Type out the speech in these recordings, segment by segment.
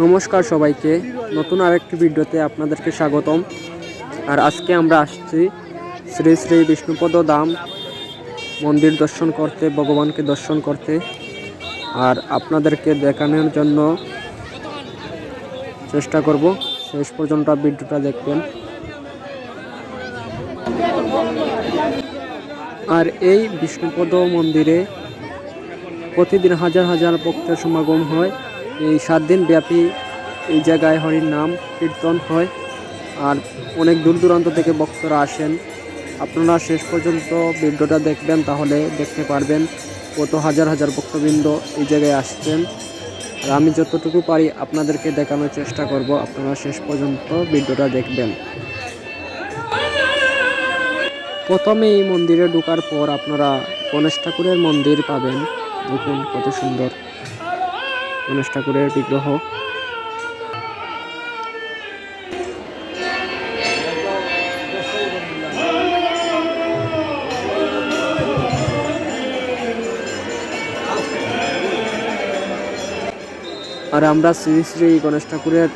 নমস্কার সবাইকে, নতুন আরেকটি ভিডিওতে আপনাদেরকে স্বাগতম। আর আজকে আমরা আসছি শ্রী শ্রী বিষ্ণুপদ ধাম মন্দির দর্শন করতে, ভগবানকে দর্শন করতে। আর আপনাদেরকে দেখানোর জন্য চেষ্টা করব, শেষ পর্যন্ত ভিডিওটা দেখবেন। আর এই বিষ্ণুপদ মন্দিরে প্রতিদিন হাজার হাজার ভক্তের সমাগম হয়। এই 7 দিন ব্যাপী এই জায়গায় হরির নাম কীর্তন হয়। আর অনেক দূর দূরান্ত থেকে ভক্তরা আসেন। আপনারা শেষ পর্যন্ত ভিডিওটা দেখবেন, তাহলে দেখতে পারবেন কত হাজার হাজার ভক্তবৃন্দ এই জায়গায় আসছেন। আর আমি যতটুকু পারি আপনাদেরকে দেখানোর চেষ্টা করব। আপনারা শেষ পর্যন্ত ভিডিওটা দেখবেন। প্রথমে এই মন্দিরে ঢোকার পর আপনারা গণেশ ঠাকুরের মন্দির পাবেন। দেখুন কত সুন্দর গণেশ ঠাকুরের বিগ্রহ। আর আমরা শ্রী শ্রী গণেশ ঠাকুরের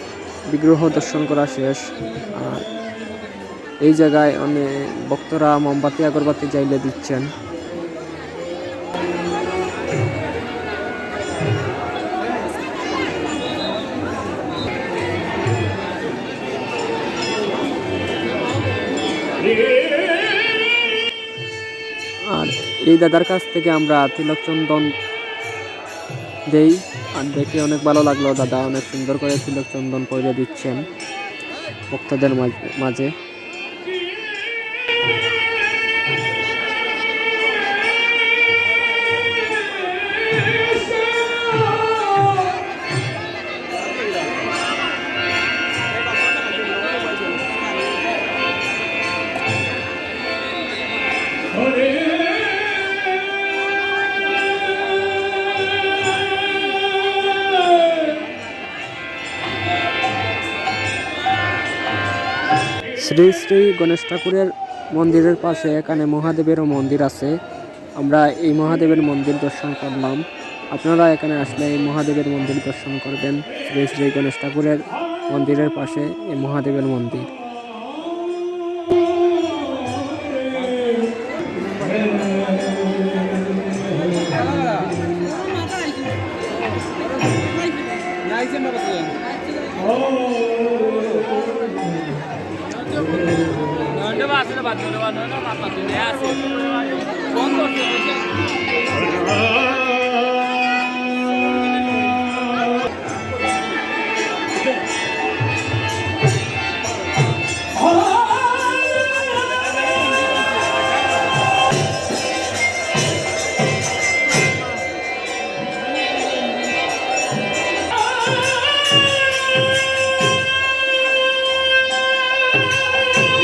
বিগ্রহ দর্শন করা শেষ। আর এই জায়গায় অনেক ভক্তরা মোমবাতি আগরবাতি জ্বালিয়ে দিচ্ছেন। আর এই দাদার কাছ থেকে আমরা তিলক চন্দন দেই। আর দেখে অনেক ভালো লাগলো, দাদা অনেক সুন্দর করে তিলক চন্দন পরে দিচ্ছেন ভক্তদের মাঝে। শ্রী শ্রী গণেশ ঠাকুরের মন্দিরের পাশে এখানে মহাদেবেরও মন্দির আছে। আমরা এই মহাদেবের মন্দির দর্শন করলাম। আপনারা এখানে আসলে এই মহাদেবের মন্দির দর্শন করবেন। শ্রী শ্রী গণেশ ঠাকুরের মন্দিরের পাশে এই মহাদেবের মন্দির।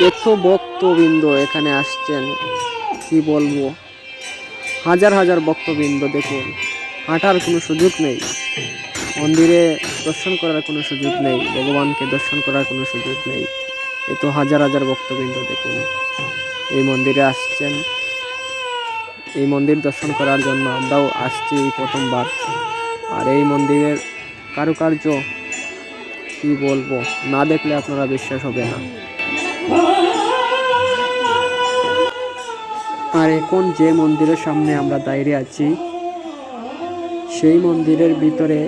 এত ভক্তবৃন্দ এখানে আসছেন, কি বলবো, হাজার হাজার ভক্তবৃন্দ। দেখুন, হাঁটার কোনো সুযোগ নেই, মন্দিরে দর্শন করার কোনো সুযোগ নেই, ভগবানকে দর্শন করার কোনো সুযোগ নেই। এত হাজার হাজার ভক্তবৃন্দ দেখুন এই মন্দিরে আসছেন। এই মন্দির দর্শন করার জন্য আমরাও আসছি এই প্রথমবার। আর এই মন্দিরের কারুকার্য কি বলবো, না দেখলে আপনারা বিশ্বাস হবে না। আর এখন যে মন্দিরের সামনে আমরা দাঁড়িয়ে আছি, সেই মন্দিরের ভিতরে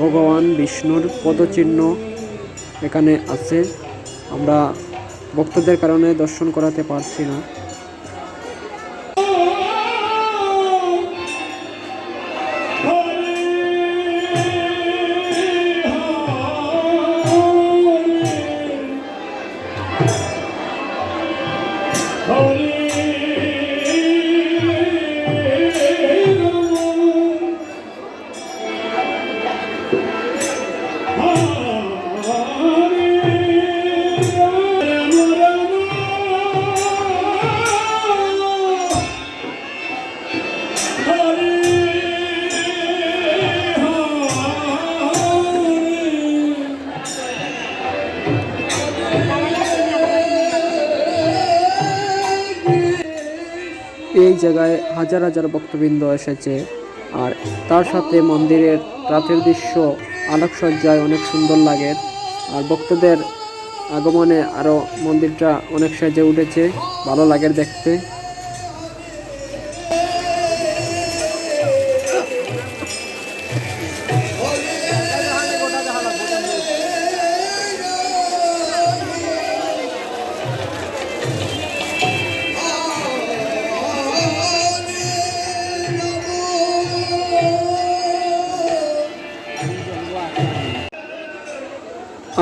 ভগবান বিষ্ণুর পদচিহ্ন এখানে আছে। আমরা ভক্তদের কারণে দর্শন করাতে পারছি না। এই জায়গায় হাজার হাজার ভক্তবৃন্দ এসেছে। আর তার সাথে মন্দিরের রাতের দৃশ্য আলোকসজ্জায় অনেক সুন্দর লাগে। আর ভক্তদের আগমনে আরও মন্দিরটা অনেক সেজে উঠেছে, ভালো লাগে দেখতে।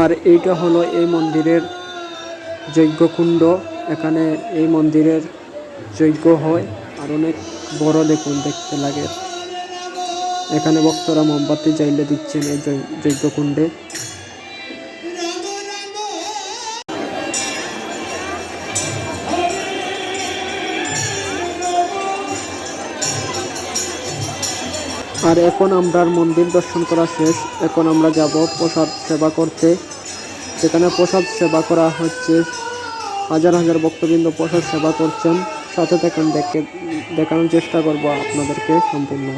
আর এইটা হলো এই মন্দিরের যজ্ঞকুণ্ড। এখানে এই মন্দিরের যজ্ঞ হয়, আর অনেক বড় দেখুন দেখতে লাগে। এখানে ভক্তরা মোমবাতি জ্বালিয়ে দিচ্ছেন এই যজ্ঞকুণ্ডে। আর এখন আমরা মন্দির দর্শন করা শেষ, এখন আমরা যাব প্রসাদ সেবা করতে। সেখানে প্রসাদ সেবা করা হচ্ছে, হাজার হাজার ভক্তবৃন্দ প্রসাদ সেবা করছেন। সাথে থাকুন, দেখানোর চেষ্টা করব আপনাদেরকে সম্পূর্ণ।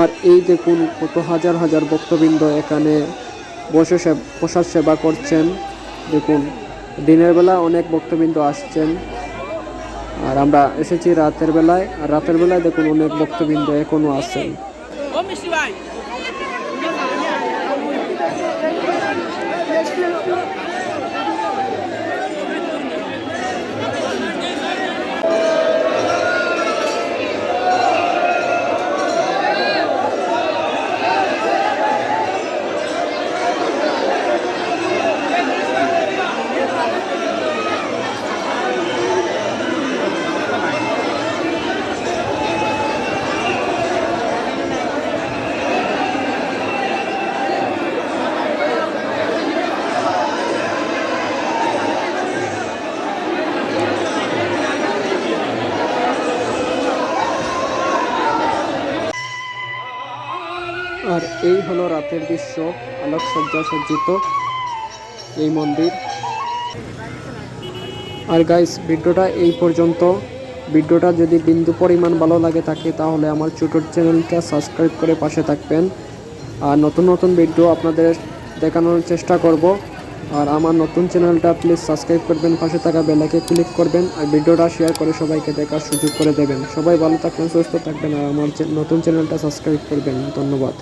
আর এই দেখুন কত হাজার হাজার ভক্তবৃন্দ এখানে বসে প্রসাদ সেবা করছেন। দেখুন দিনের বেলা অনেক ভক্তবৃন্দ আসছেন, আর আমরা এসেছি রাতের বেলায়। আর রাতের বেলায় দেখুন অনেক ভক্তবৃন্দ এখনো আছেন। আর এই হলো রাতের দৃশ্য, আলোকসজ্জা সজ্জিত এই মন্দির। আর গাইস, ভিডিওটা এই পর্যন্ত। ভিডিওটা যদি বিন্দু পরিমাণ ভালো লাগে থাকে তাহলে আমার ছোট চ্যানেলটা সাবস্ক্রাইব করে পাশে থাকবেন। আর নতুন নতুন ভিডিও আপনাদের দেখানোর চেষ্টা করব। আর আমার নতুন চ্যানেলটা প্লিজ সাবস্ক্রাইব করবেন, পাশে থাকা বেল আইকনে ক্লিক করবেন, আর ভিডিওটা শেয়ার করে সবাইকে দেখার সুযোগ করে দেবেন। সবাই ভালো থাকবেন, সুস্থ থাকবেন, আর আমার নতুন চ্যানেলটা সাবস্ক্রাইব করবেন। ধন্যবাদ।